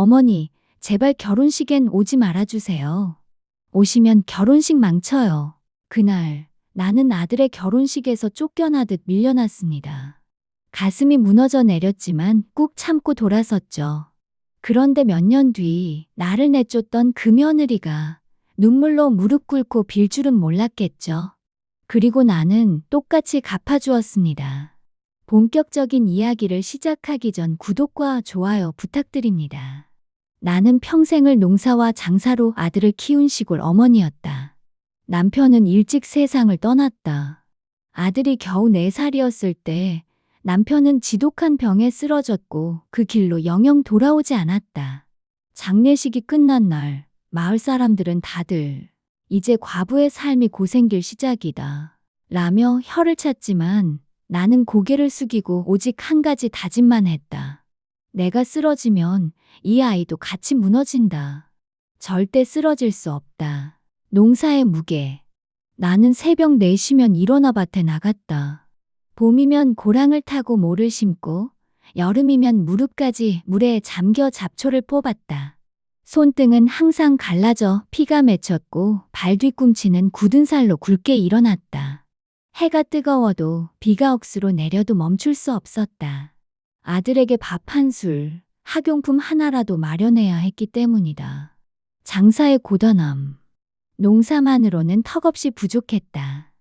어머니, 제발 결혼식엔 오지 말아주세요. 오시면 결혼식 망쳐요. 그날 나는 아들의 결혼식에서 쫓겨나듯 밀려났습니다. 가슴이 무너져 내렸지만 꾹 참고 돌아섰죠. 그런데 몇 년 뒤 나를 내쫓던 그 며느리가 눈물로 무릎 꿇고 빌 줄은 몰랐겠죠. 그리고 나는 똑같이 갚아주었습니다. 본격적인 이야기를 시작하기 전 구독과 좋아요 부탁드립니다. 나는 평생을 농사와 장사로 아들을 키운 시골 어머니였다. 남편은 일찍 세상을 떠났다. 아들이 겨우 4살이었을 때 남편은 지독한 병에 쓰러졌고 그 길로 영영 돌아오지 않았다. 장례식이 끝난 날 마을 사람들은 다들 이제 과부의 삶이 고생길 시작이다 라며 혀를 찼지만 나는 고개를 숙이고 오직 한 가지 다짐만 했다. 내가 쓰러지면 이 아이도 같이 무너진다. 절대 쓰러질 수 없다. 농사의 무게. 나는 새벽 4시면 일어나 밭에 나갔다. 봄이면 고랑을 타고 모를 심고 여름이면 무릎까지 물에 잠겨 잡초를 뽑았다. 손등은 항상 갈라져 피가 맺혔고 발 뒤꿈치는 굳은 살로 굵게 일어났다. 해가 뜨거워도 비가 억수로 내려도 멈출 수 없었다. 아들에게 밥 한 술, 학용품 하나라도 마련해야 했기 때문이다. 장사의 고단함. 농사만으로는 턱없이 부족했다.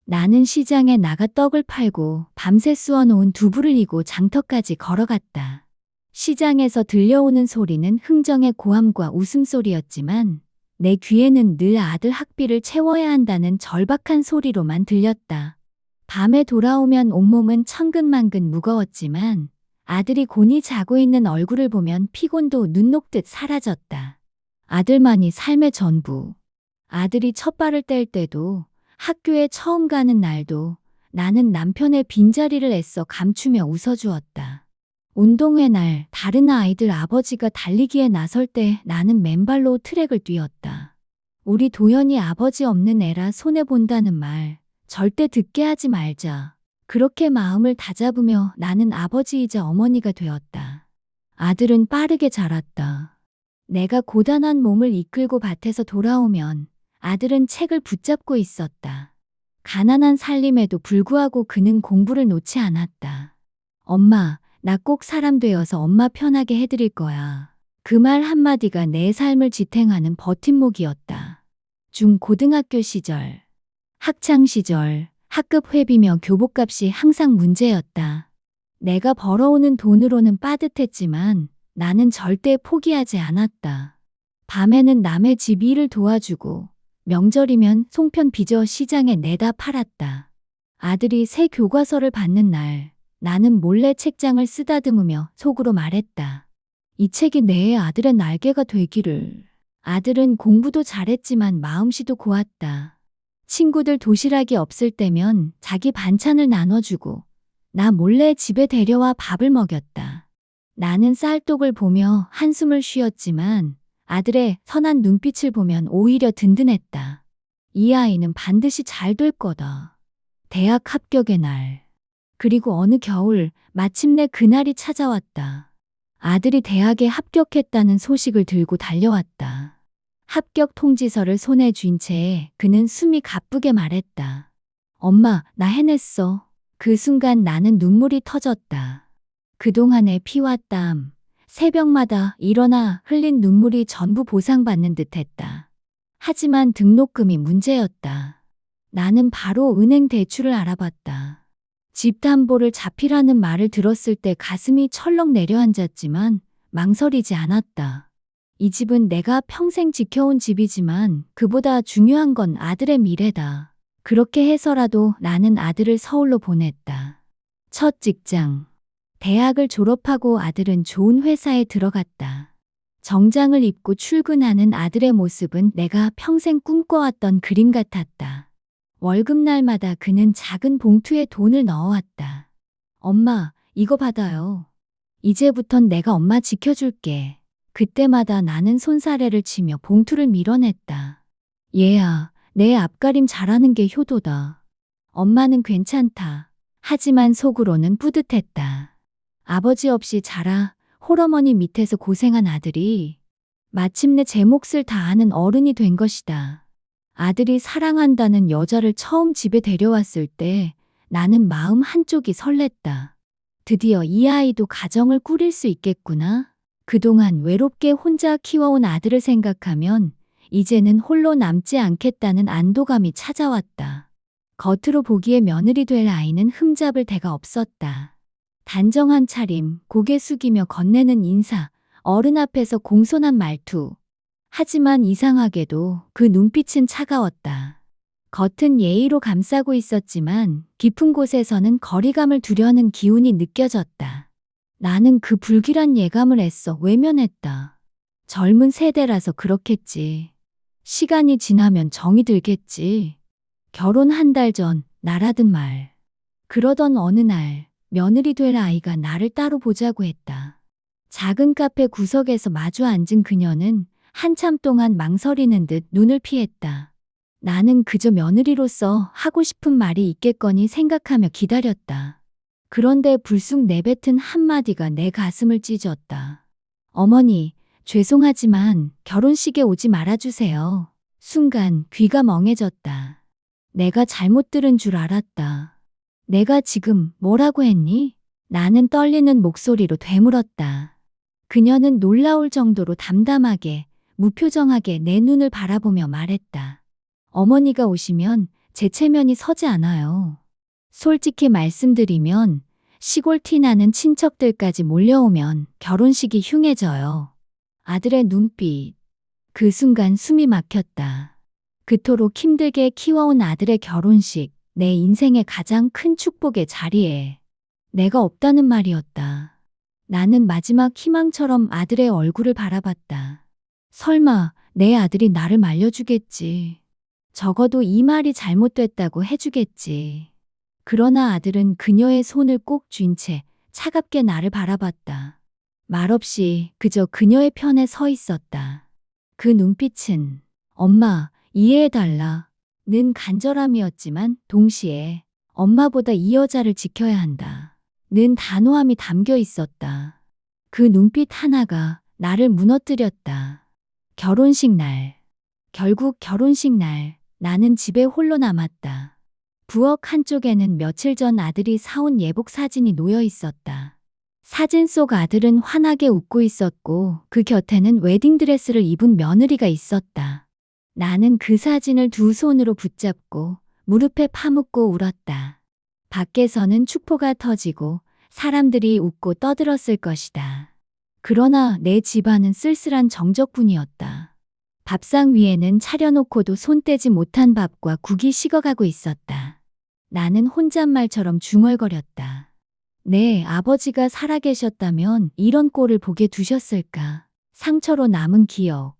나는 시장에 나가 떡을 팔고 밤새 쑤어놓은 두부를 이고 장터까지 걸어갔다. 시장에서 들려오는 소리는 흥정의 고함과 웃음소리였지만 내 귀에는 늘 아들 학비를 채워야 한다는 절박한 소리로만 들렸다. 밤에 돌아오면 온몸은 천근만근 무거웠지만 아들이 곤히 자고 있는 얼굴을 보면 피곤도 눈 녹듯 사라졌다. 아들만이 삶의 전부. 아들이 첫 발을 뗄 때도 학교에 처음 가는 날도 나는 남편의 빈자리를 애써 감추며 웃어주었다. 운동회 날 다른 아이들 아버지가 달리기에 나설 때 나는 맨발로 트랙을 뛰었다. 우리 도연이 아버지 없는 애라 손해본다는 말 절대 듣게 하지 말자. 그렇게 마음을 다잡으며 나는 아버지이자 어머니가 되었다. 아들은 빠르게 자랐다. 내가 고단한 몸을 이끌고 밭에서 돌아오면 아들은 책을 붙잡고 있었다. 가난한 살림에도 불구하고 그는 공부를 놓지 않았다. 엄마, 나 꼭 사람 되어서 엄마 편하게 해드릴 거야. 그 말 한마디가 내 삶을 지탱하는 버팀목이었다. 중고등학교 시절, 학창시절, 학급 회비며 교복값이 항상 문제였다. 내가 벌어오는 돈으로는 빠듯했지만 나는 절대 포기하지 않았다. 밤에는 남의 집 일을 도와주고 명절이면 송편 빚어 시장에 내다 팔았다. 아들이 새 교과서를 받는 날 나는 몰래 책장을 쓰다듬으며 속으로 말했다. 이 책이 내 아들의 날개가 되기를. 아들은 공부도 잘했지만 마음씨도 고왔다. 친구들 도시락이 없을 때면 자기 반찬을 나눠주고 나 몰래 집에 데려와 밥을 먹였다. 나는 쌀독을 보며 한숨을 쉬었지만 아들의 선한 눈빛을 보면 오히려 든든했다. 이 아이는 반드시 잘 될 거다. 대학 합격의 날. 그리고 어느 겨울 마침내 그날이 찾아왔다. 아들이 대학에 합격했다는 소식을 들고 달려왔다. 합격 통지서를 손에 쥔 채 그는 숨이 가쁘게 말했다. 엄마, 나 해냈어. 그 순간 나는 눈물이 터졌다. 그동안의 피와 땀, 새벽마다 일어나 흘린 눈물이 전부 보상받는 듯했다. 하지만 등록금이 문제였다. 나는 바로 은행 대출을 알아봤다. 집 담보를 잡히라는 말을 들었을 때 가슴이 철렁 내려앉았지만 망설이지 않았다. 이 집은 내가 평생 지켜온 집이지만 그보다 중요한 건 아들의 미래다. 그렇게 해서라도 나는 아들을 서울로 보냈다. 첫 직장. 대학을 졸업하고 아들은 좋은 회사에 들어갔다. 정장을 입고 출근하는 아들의 모습은 내가 평생 꿈꿔왔던 그림 같았다. 월급날마다 그는 작은 봉투에 돈을 넣어왔다. 엄마, 이거 받아요. 이제부턴 내가 엄마 지켜줄게. 그때마다 나는 손사래를 치며 봉투를 밀어냈다. 얘야, 내 앞가림 잘하는 게 효도다. 엄마는 괜찮다. 하지만 속으로는 뿌듯했다. 아버지 없이 자라 홀어머니 밑에서 고생한 아들이 마침내 제 몫을 다 아는 어른이 된 것이다. 아들이 사랑한다는 여자를 처음 집에 데려왔을 때 나는 마음 한쪽이 설렜다. 드디어 이 아이도 가정을 꾸릴 수 있겠구나. 그동안 외롭게 혼자 키워온 아들을 생각하면 이제는 홀로 남지 않겠다는 안도감이 찾아왔다. 겉으로 보기에 며느리 될 아이는 흠잡을 데가 없었다. 단정한 차림, 고개 숙이며 건네는 인사, 어른 앞에서 공손한 말투. 하지만 이상하게도 그 눈빛은 차가웠다. 겉은 예의로 감싸고 있었지만 깊은 곳에서는 거리감을 두려는 기운이 느껴졌다. 나는 그 불길한 예감을 애써 외면했다. 젊은 세대라서 그렇겠지. 시간이 지나면 정이 들겠지. 결혼 한 달 전 나라든 말. 그러던 어느 날 며느리 될 아이가 나를 따로 보자고 했다. 작은 카페 구석에서 마주 앉은 그녀는 한참 동안 망설이는 듯 눈을 피했다. 나는 그저 며느리로서 하고 싶은 말이 있겠거니 생각하며 기다렸다. 그런데 불쑥 내뱉은 한마디가 내 가슴을 찢었다. 어머니, 죄송하지만 결혼식에 오지 말아주세요. 순간 귀가 멍해졌다. 내가 잘못 들은 줄 알았다. 내가 지금 뭐라고 했니? 나는 떨리는 목소리로 되물었다. 그녀는 놀라울 정도로 담담하게, 무표정하게 내 눈을 바라보며 말했다. 어머니가 오시면 제 체면이 서지 않아요. 솔직히 말씀드리면 시골 티나는 친척들까지 몰려오면 결혼식이 흉해져요. 아들의 눈빛. 그 순간 숨이 막혔다. 그토록 힘들게 키워온 아들의 결혼식, 내 인생의 가장 큰 축복의 자리에 내가 없다는 말이었다. 나는 마지막 희망처럼 아들의 얼굴을 바라봤다. 설마 내 아들이 나를 말려주겠지. 적어도 이 말이 잘못됐다고 해주겠지. 그러나 아들은 그녀의 손을 꼭 쥔 채 차갑게 나를 바라봤다. 말없이 그저 그녀의 편에 서 있었다. 그 눈빛은 엄마, 이해해달라. 는 간절함이었지만 동시에 엄마보다 이 여자를 지켜야 한다. 는 단호함이 담겨 있었다. 그 눈빛 하나가 나를 무너뜨렸다. 결혼식 날. 결국 결혼식 날 나는 집에 홀로 남았다. 부엌 한쪽에는 며칠 전 아들이 사온 예복 사진이 놓여 있었다. 사진 속 아들은 환하게 웃고 있었고 그 곁에는 웨딩드레스를 입은 며느리가 있었다. 나는 그 사진을 두 손으로 붙잡고 무릎에 파묻고 울었다. 밖에서는 축포가 터지고 사람들이 웃고 떠들었을 것이다. 그러나 내 집안은 쓸쓸한 정적뿐이었다. 밥상 위에는 차려놓고도 손 떼지 못한 밥과 국이 식어가고 있었다. 나는 혼잣말처럼 중얼거렸다. 네, 아버지가 살아계셨다면 이런 꼴을 보게 두셨을까. 상처로 남은 기억.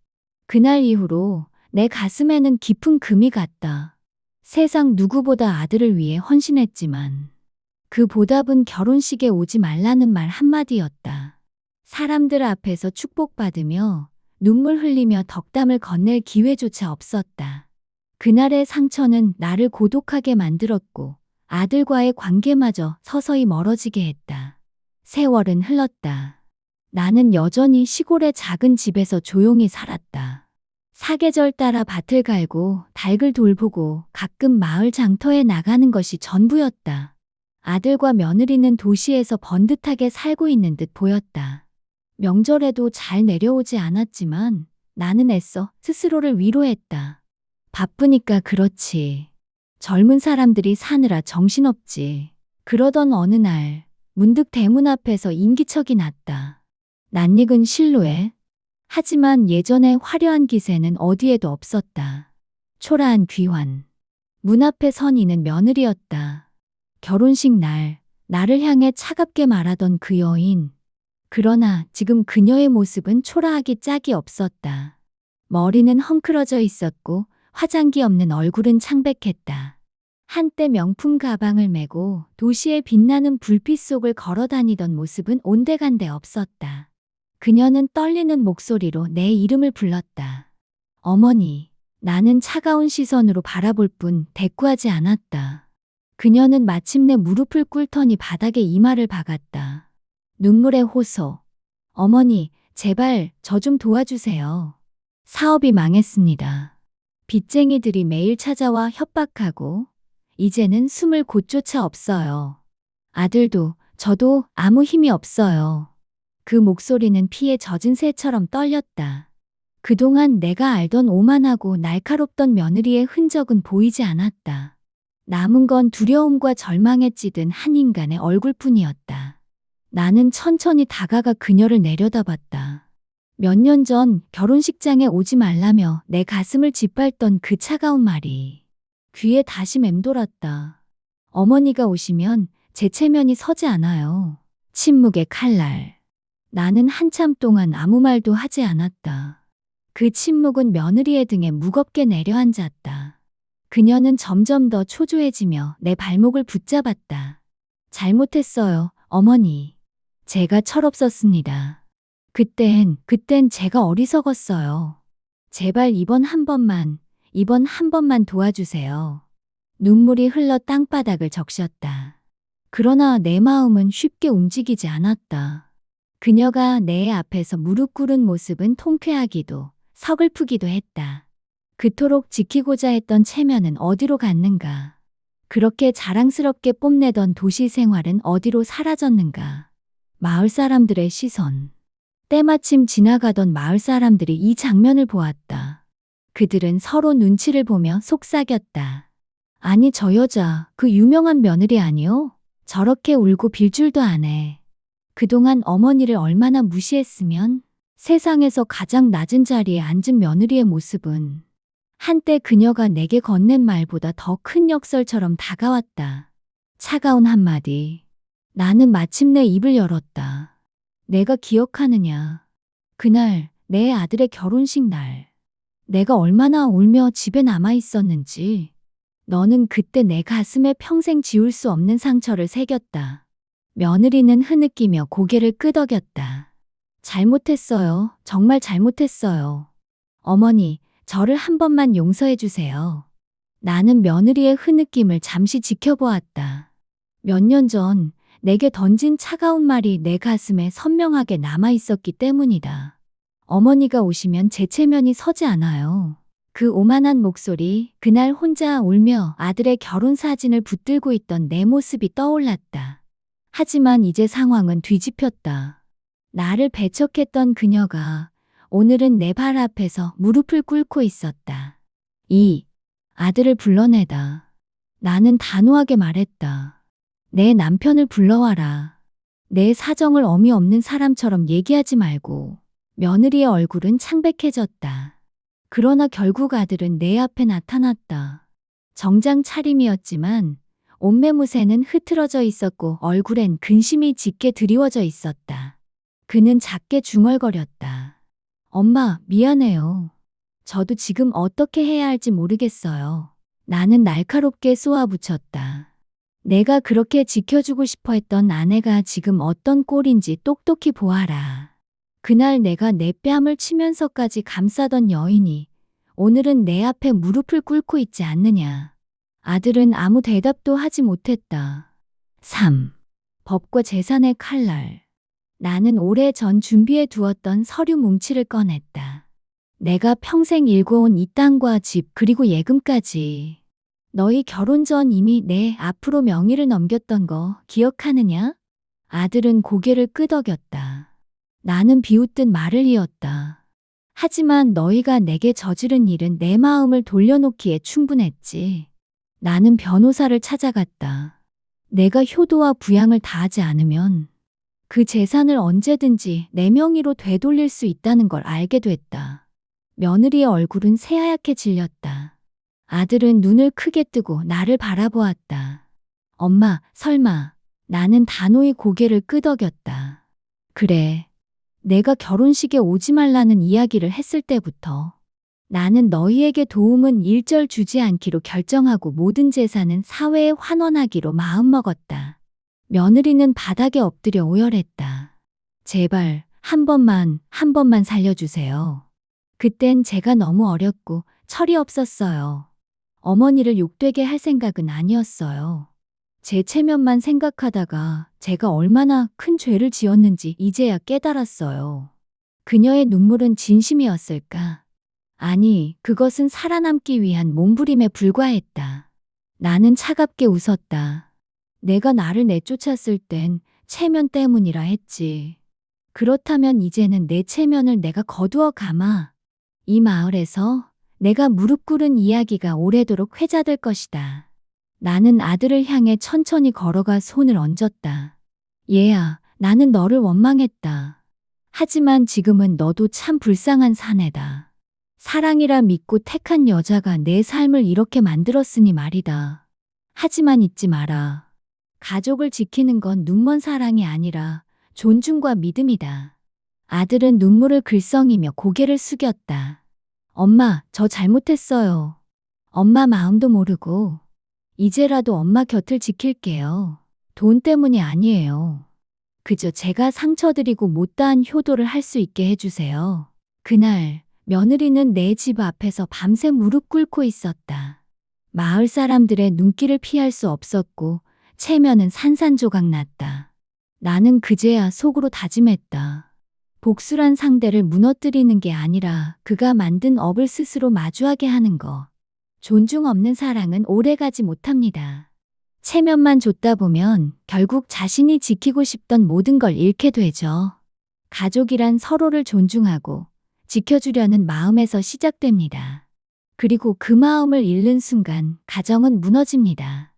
그날 이후로 내 가슴에는 깊은 금이 갔다. 세상 누구보다 아들을 위해 헌신했지만 그 보답은 결혼식에 오지 말라는 말 한마디였다. 사람들 앞에서 축복받으며 눈물 흘리며 덕담을 건넬 기회조차 없었다. 그날의 상처는 나를 고독하게 만들었고 아들과의 관계마저 서서히 멀어지게 했다. 세월은 흘렀다. 나는 여전히 시골의 작은 집에서 조용히 살았다. 사계절 따라 밭을 갈고 닭을 돌보고 가끔 마을 장터에 나가는 것이 전부였다. 아들과 며느리는 도시에서 번듯하게 살고 있는 듯 보였다. 명절에도 잘 내려오지 않았지만 나는 애써 스스로를 위로했다. 바쁘니까 그렇지. 젊은 사람들이 사느라 정신없지. 그러던 어느 날 문득 대문 앞에서 인기척이 났다. 낯익은 실루엣. 하지만 예전의 화려한 기세는 어디에도 없었다. 초라한 귀환. 문 앞에 선 이는 며느리였다. 결혼식 날 나를 향해 차갑게 말하던 그 여인. 그러나 지금 그녀의 모습은 초라하기 짝이 없었다. 머리는 헝클어져 있었고 화장기 없는 얼굴은 창백했다. 한때 명품 가방을 메고 도시의 빛나는 불빛 속을 걸어 다니던 모습은 온데간데 없었다. 그녀는 떨리는 목소리로 내 이름을 불렀다. 어머니. 나는 차가운 시선으로 바라볼 뿐 대꾸하지 않았다. 그녀는 마침내 무릎을 꿇더니 바닥에 이마를 박았다. 눈물의 호소. 어머니, 제발 저 좀 도와주세요. 사업이 망했습니다. 빚쟁이들이 매일 찾아와 협박하고 이제는 숨을 곳조차 없어요. 아들도 저도 아무 힘이 없어요. 그 목소리는 피에 젖은 새처럼 떨렸다. 그동안 내가 알던 오만하고 날카롭던 며느리의 흔적은 보이지 않았다. 남은 건 두려움과 절망에 찌든 한 인간의 얼굴뿐이었다. 나는 천천히 다가가 그녀를 내려다봤다. 몇 년 전 결혼식장에 오지 말라며 내 가슴을 짓밟던 그 차가운 말이 귀에 다시 맴돌았다. 어머니가 오시면 제 체면이 서지 않아요. 침묵의 칼날. 나는 한참 동안 아무 말도 하지 않았다. 그 침묵은 며느리의 등에 무겁게 내려앉았다. 그녀는 점점 더 초조해지며 내 발목을 붙잡았다. 잘못했어요, 어머니. 제가 철없었습니다. 그땐 제가 어리석었어요. 제발 이번 한 번만 도와주세요. 눈물이 흘러 땅바닥을 적셨다. 그러나 내 마음은 쉽게 움직이지 않았다. 그녀가 내 앞에서 무릎 꿇은 모습은 통쾌하기도 서글프기도 했다. 그토록 지키고자 했던 체면은 어디로 갔는가? 그렇게 자랑스럽게 뽐내던 도시 생활은 어디로 사라졌는가? 마을 사람들의 시선. 때마침 지나가던 마을 사람들이 이 장면을 보았다. 그들은 서로 눈치를 보며 속삭였다. 아니, 저 여자, 그 유명한 며느리 아니요? 저렇게 울고 빌 줄도 아네. 그동안 어머니를 얼마나 무시했으면 세상에서 가장 낮은 자리에 앉은 며느리의 모습은 한때 그녀가 내게 건넨 말보다 더 큰 역설처럼 다가왔다. 차가운 한마디. 나는 마침내 입을 열었다. 내가 기억하느냐. 그날 내 아들의 결혼식 날. 내가 얼마나 울며 집에 남아 있었는지. 너는 그때 내 가슴에 평생 지울 수 없는 상처를 새겼다. 며느리는 흐느끼며 고개를 끄덕였다. 잘못했어요. 정말 잘못했어요. 어머니, 저를 한 번만 용서해 주세요. 나는 며느리의 흐느낌을 잠시 지켜보았다. 몇 년 전 내게 던진 차가운 말이 내 가슴에 선명하게 남아 있었기 때문이다. 어머니가 오시면 제 체면이 서지 않아요. 그 오만한 목소리, 그날 혼자 울며 아들의 결혼 사진을 붙들고 있던 내 모습이 떠올랐다. 하지만 이제 상황은 뒤집혔다. 나를 배척했던 그녀가 오늘은 내 발 앞에서 무릎을 꿇고 있었다. 이 아들을 불러내다. 나는 단호하게 말했다. 내 남편을 불러와라. 내 사정을 어미 없는 사람처럼 얘기하지 말고. 며느리의 얼굴은 창백해졌다. 그러나 결국 아들은 내 앞에 나타났다. 정장 차림이었지만 옷매무새는 흐트러져 있었고 얼굴엔 근심이 짙게 드리워져 있었다. 그는 작게 중얼거렸다. 엄마, 미안해요. 저도 지금 어떻게 해야 할지 모르겠어요. 나는 날카롭게 쏘아붙였다. 내가 그렇게 지켜주고 싶어 했던 아내가 지금 어떤 꼴인지 똑똑히 보아라. 그날 내가 내 뺨을 치면서까지 감싸던 여인이 오늘은 내 앞에 무릎을 꿇고 있지 않느냐. 아들은 아무 대답도 하지 못했다. 3. 법과 재산의 칼날. 나는 오래전 준비해 두었던 서류 뭉치를 꺼냈다. 내가 평생 일궈온 이 땅과 집 그리고 예금까지. 너희 결혼 전 이미 내 앞으로 명의를 넘겼던 거 기억하느냐? 아들은 고개를 끄덕였다. 나는 비웃듯 말을 이었다. 하지만 너희가 내게 저지른 일은 내 마음을 돌려놓기에 충분했지. 나는 변호사를 찾아갔다. 내가 효도와 부양을 다하지 않으면 그 재산을 언제든지 내 명의로 되돌릴 수 있다는 걸 알게 됐다. 며느리의 얼굴은 새하얗게 질렸다. 아들은 눈을 크게 뜨고 나를 바라보았다. 엄마, 설마. 나는 단호히 고개를 끄덕였다. 그래. 내가 결혼식에 오지 말라는 이야기를 했을 때부터 나는 너희에게 도움은 일절 주지 않기로 결정하고 모든 재산은 사회에 환원하기로 마음먹었다. 며느리는 바닥에 엎드려 오열했다. 제발 한 번만 살려주세요. 그땐 제가 너무 어렸고 철이 없었어요. 어머니를 욕되게 할 생각은 아니었어요. 제 체면만 생각하다가 제가 얼마나 큰 죄를 지었는지 이제야 깨달았어요. 그녀의 눈물은 진심이었을까? 아니, 그것은 살아남기 위한 몸부림에 불과했다. 나는 차갑게 웃었다. 내가 나를 내쫓았을 땐 체면 때문이라 했지. 그렇다면 이제는 내 체면을 내가 거두어 감아. 이 마을에서 내가 무릎 꿇은 이야기가 오래도록 회자될 것이다. 나는 아들을 향해 천천히 걸어가 손을 얹었다. 얘야, 나는 너를 원망했다. 하지만 지금은 너도 참 불쌍한 사내다. 사랑이라 믿고 택한 여자가 내 삶을 이렇게 만들었으니 말이다. 하지만 잊지 마라. 가족을 지키는 건 눈먼 사랑이 아니라 존중과 믿음이다. 아들은 눈물을 글썽이며 고개를 숙였다. 엄마, 저 잘못했어요. 엄마 마음도 모르고. 이제라도 엄마 곁을 지킬게요. 돈 때문이 아니에요. 그저 제가 상처드리고 못다한 효도를 할 수 있게 해주세요. 그날 며느리는 내 집 앞에서 밤새 무릎 꿇고 있었다. 마을 사람들의 눈길을 피할 수 없었고 체면은 산산조각 났다. 나는 그제야 속으로 다짐했다. 복수란 상대를 무너뜨리는 게 아니라 그가 만든 업을 스스로 마주하게 하는 거. 존중 없는 사랑은 오래가지 못합니다. 체면만 줬다 보면 결국 자신이 지키고 싶던 모든 걸 잃게 되죠. 가족이란 서로를 존중하고 지켜주려는 마음에서 시작됩니다. 그리고 그 마음을 잃는 순간 가정은 무너집니다.